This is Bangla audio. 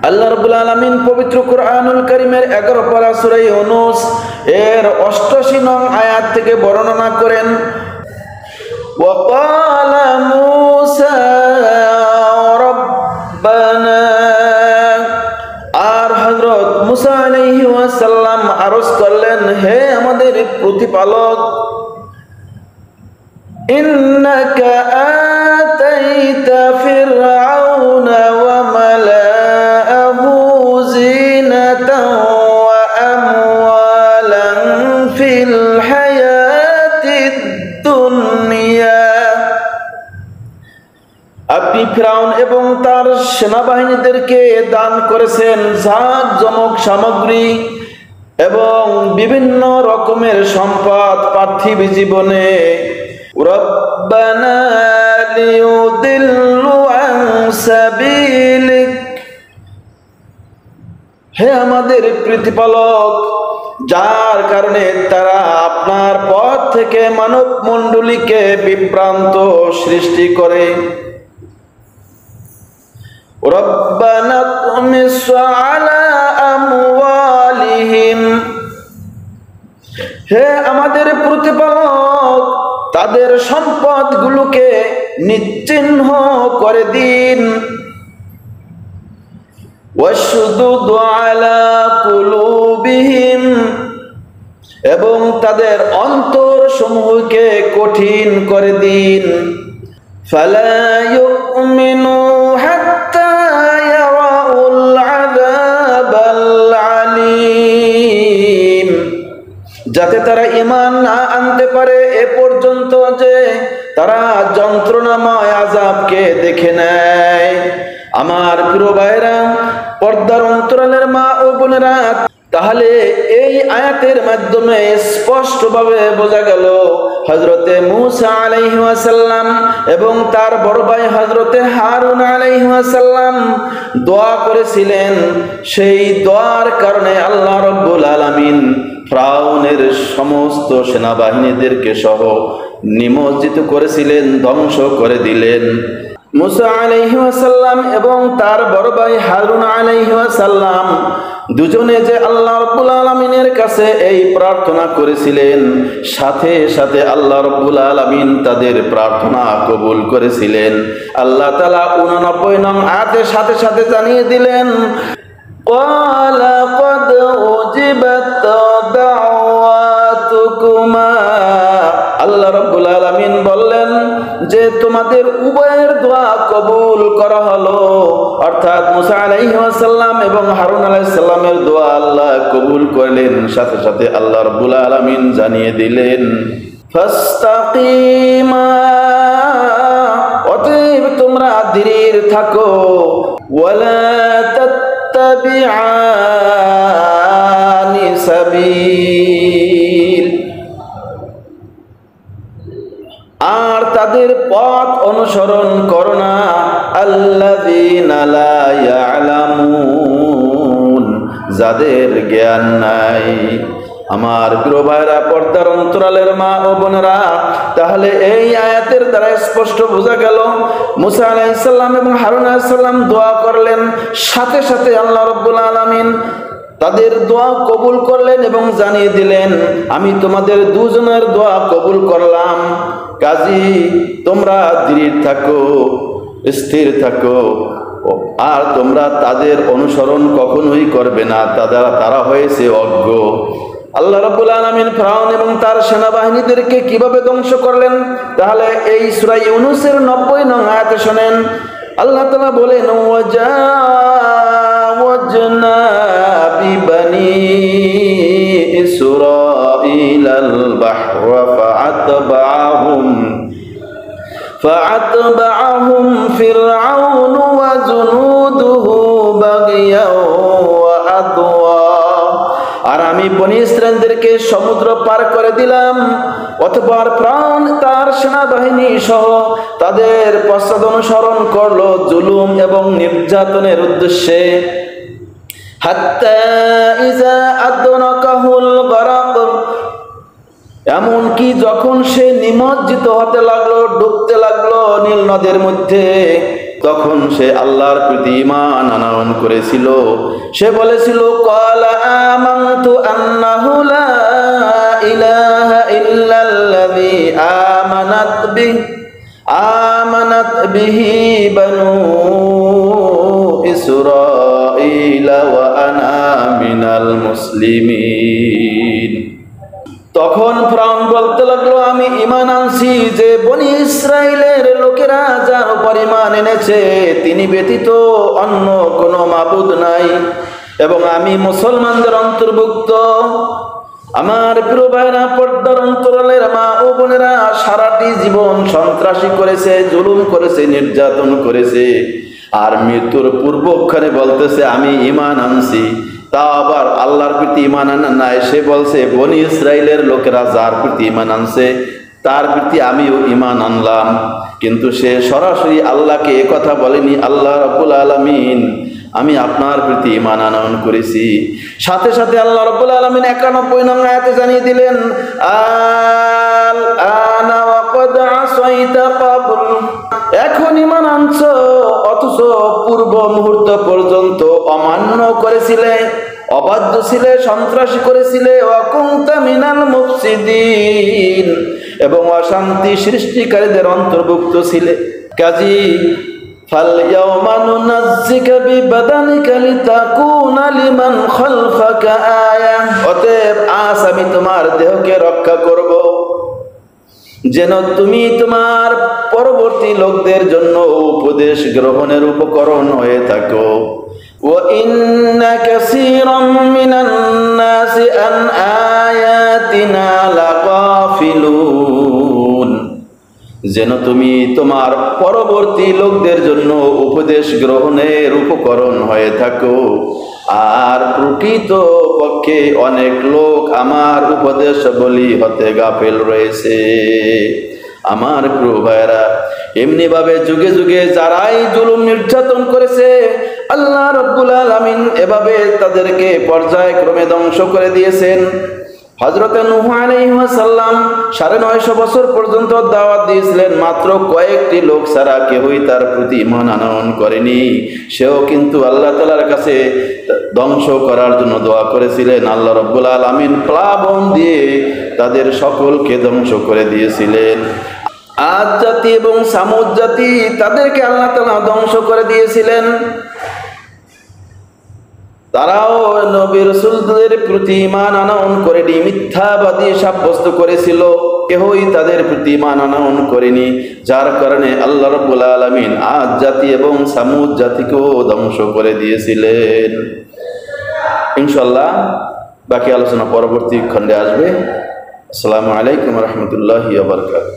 আল্লাহ রাব্বুল আলামিন পবিত্র কোরআনুল কারীমের 11 পারা সূরা ইউনূস এর 88 নং আয়াত থেকে বর্ণনা করেন, وقال موسى ربنا, আর হযরত মুসা আলাইহি ওয়াসাল্লাম আরজ করলেন, হে আমাদের প্রতিপালক, ইন্নাকা আতাইতা ফিরআউনা ওয়া মালাআহু জিনাতান ওয়া আমওয়ালান ফিল হায়াতিদ দুনিয়া, আপনি ফিরআউন এবং তার সেনাবাহিনীদেরকে দান করেছেন জাঁকজমক সামগ্রী এবং বিভিন্ন রকমের সম্পদ পার্থিব জীবনে। রব্বানা লিয়ুদিল্লু আন সাবিলিক, হে আমাদের প্রতিপালক, যার কারণে তারা আপনার পথ থেকে মানব মণ্ডলীকে বিভ্রান্ত সৃষ্টি করে। রব্বানা তুমিস আলা আমওয়ালিহিম, হে আমাদের প্রতিপালক, তাদের সম্পদগুলোকে নিশ্চিহ্ন করে দিন। ওয়াশদুদ আলা কুলুবিহিম, এবং তাদের অন্তর সমূহকে কঠিন করে দিন। ফালা ইউমিনু হাত্তা ইয়ারাউল আযাবাল আলীম, যাতে তারা ঈমান না আনতে পারে এ পর্যন্ত যে তারা যন্ত্রণাময় আযাবকে দেখে নেয়। আমার প্রিয় ভাইরা, পর্দার অন্তরালের মা ও বোনেরা, তাহলে এই আয়াতের মাধ্যমে স্পষ্টভাবে বোঝা গেল হযরতে মূসা আলাইহিস সালাম এবং তার বড় ভাই হযরতে হারুন আলাইহিস সালাম দোয়া করেছিলেন। সেই দোয়ার কারণে আল্লাহ রাব্বুল আলামিন ফিরআউনের সমস্ত সেনাবাহিনীদেরকে সহ নিমজ্জিত করেছিলেন, ধ্বংস করে দিলেন। মূসা আলাইহিস সালাম এবং তার বড় ভাই হারুন আলাইহিস সালাম দুজনে যে আল্লাহ রাব্বুল আলামিনের কাছে এই প্রার্থনা করেছিলেন, সাথে সাথে আল্লাহ রাব্বুল আলামিন তাদের প্রার্থনা কবুল করেছিলেন। আল্লাহ তাআলা 89 নং আয়াতের সাথে সাথে জানিয়ে দিলেন, ক্বালা ক্বাদ উজিবাত দাওয়াতুকুমা, আল্লাহ রাব্বুল আলামিন বললেন যে তোমাদের উভয়ের দোয়া কবুল করা হলো। অর্থাৎ মূসা আলাইহিস সালাম এবং হারুন আলাইহিস সালামের দোয়া আল্লাহ কবুল করলেন। সাথে সাথে আল্লাহ রাব্বুল আলামিন জানিয়ে দিলেন, ফাস্তাকিমা, অতএব তোমরা ধীর থাকো, ওয়ালা তাত্তাবিআনি সাবিল, আর তাদের পথ অনুসরণ করো না, আল্লাযীনা লা ইয়ালামুন, যাদের জ্ঞান নাই। আমার প্রিয় ভাইরা, পর্দার অন্তরালের মা ও বোনেরা, তাহলে এই আয়াতের দ্বারা স্পষ্ট বোঝা গেল মূসা আলাইহিস সালাম এবং হারুন আলাইহিস সালাম দোয়া করলেন, সাথে সাথে আল্লাহ রাব্বুল আলামিন তাদের দোয়া কবুল করলেন এবং জানিয়ে দিলেন, আমি তোমাদের দুজনের দোয়া কবুল করলাম, কাজী তোমরা ধীর থাকো, স্থির থাকো, আর তোমরা তাদের অনুসরণ কখনোই করবে না, তারা হয়েছে অজ্ঞ। আল্লাহ রাব্বুল আলামিন ফিরআউন এবং তার সেনাবাহিনীদেরকে কিভাবে ধ্বংস করলেন, তাহলে এই সূরা ইউনূসের 90 নং আয়াতে শুনেন। আল্লাহ তাআলা বলেন, ওয়াজাওয়াজনা বিবানি ইসরাঈলাল বাহরা ফাআতবাআহুম ফিরআউন ওয়া জুনুদুহু বাগিয়াও ওয়া আদওয়া, আর আমি বনী ইসরাঈলদেরকে সমুদ্র পার করে দিলাম। অতঃপর ফিরআউন তার সেনাবাহিনী সহ তাদের পশ্চাৎ অনুসরণ করলো জুলুম এবং নির্যাতনের উদ্দেশ্যে। হাত্তা ইযা আদরাকাহুল গরাক, এমনকি যখন সে নিমজ্জিত হতে লাগলো, ডুবতে লাগলো নীল নদের মধ্যে, তখন সে আল্লাহর প্রতি ঈমান আনয়ন করেছিল। সে বলেছিল, ক্বালা আমানতু আন্নাহু লা ইলাহা ইল্লাল্লাযী আমানাত বিহি বানু ইসরাঈল ওয়া আনা মিনাল মুসলিমিন। তখন ফিরআউন বলতে লাগলো, আমি ঈমান আনছি যে বনি ইসরাইলের লোকেরা যার উপর ঈমান এনেছে তিনি ব্যতীত অন্য কোনো মাবুদ নাই, এবং আমি মুসলমানদের অন্তর্ভুক্ত। আমার প্রিয় ভাইরা, পর্দার অন্তরালের মা ও বোনেরা, সারাটি জীবন সন্ত্রাসী করেছে, জুলুম করেছে, নির্যাতন করেছে, আর মৃত্যুর পূর্বক্ষণে বলতেছে আমি ঈমান আনছি। তা আবার আল্লাহর প্রতি ঈমান আনা নাই, সে বলছে বনি ইসরাইলের লোকেরা যার প্রতি ঈমান আনছে তার প্রতি আমিও ঈমান আনলাম। কিন্তু সে সরাসরি আল্লাহকে একথা বলেনি, আল্লাহ রাব্বুল আলামিন আমি আপনার প্রতি ঈমান আনয়ন করেছি। সাথে সাথে আল্লাহ রাব্বুল আলামিন 91 নং আয়াতে জানিয়ে দিলেন, আল আনা ওয়া ক্বাদ আসাইতা ক্বাবল, এখন ঈমান আনছো অথচ পূর্ব মুহূর্ত পর্যন্ত অমান্য করেছিলে, অবাধ্য ছিলে, সন্ত্রাসী করেছিলে, ওয়া কুনতা মিনাল মুফসিদিন, এবং অশান্তি সৃষ্টিকারীদের অন্তর্ভুক্ত ছিলে। কাজী ফালইয়াউমা নুনাজ্জিকা বিবাদানিকা লিতাকুনা লিমান খালফাকা আয়া, অতএব আজ আমি তোমার দেহকে রক্ষা করব যেন তুমি তোমার পরবর্তী লোকদের জন্য উপদেশ গ্রহণের উপকরণ হয়ে থাকো। ওয়া ইন্না কাসীরাম মিনান নাসি আন আয়াতিনা লাগাফিলুন, যেন তুমি তোমার পরবর্তী লোকদের জন্য উপদেশ গ্রহণের উপকরণ হয়ে থাকো। আর প্রকৃত পক্ষে অনেক লোক আমার উপদেশ বলি হতে গাফেল রয়েছে। আমার প্রিয় ভাইরা, এমনি ভাবে যুগে যুগে যারাই জুলুম নির্যাতন করেছে আল্লাহ রাব্বুল আলামিন এভাবে তাদেরকে পর্যায়ক্রমে ধ্বংস করে দিয়েছেন। হযরতে নূহ আলাইহিস সালাম 950 বছর পর্যন্ত দাওয়াত দিয়েছিলেন, মাত্র কয়েকটি লোক ছাড়া কেউই তার প্রতি ঈমান আনয়ন করেনি। সেও কিন্তু আল্লাহ তাআলার কাছে ধ্বংস করার জন্য দোয়া করেছিলেন। আল্লাহ রাব্বুল আলামিন প্লাবন দিয়ে তাদের সকলকে ধ্বংস করে দিয়েছিলেন। আদ জাতি এবং সামুদ জাতি তাদেরকে আল্লাহ তাআলা ধ্বংস করে দিয়েছিলেন। তারাও নবী রাসূলদের প্রতি ঈমান আনয়ন করেনি, মিথ্যাবাদী সাব্যস্ত করেছিল, কেউই তাদের প্রতি ঈমান আনয়ন করেনি, যার কারণে আল্লাহ রাব্বুল আলামিন আদ জাতি এবং সামুদ জাতিকেও ধ্বংস করে দিয়েছিলেন। ইনশাআল্লাহ বাকি আলোচনা পরবর্তী খণ্ডে আসবে। আসসালামু আলাইকুম ওয়া রাহমাতুল্লাহি ওয়া বারাকাতুহু।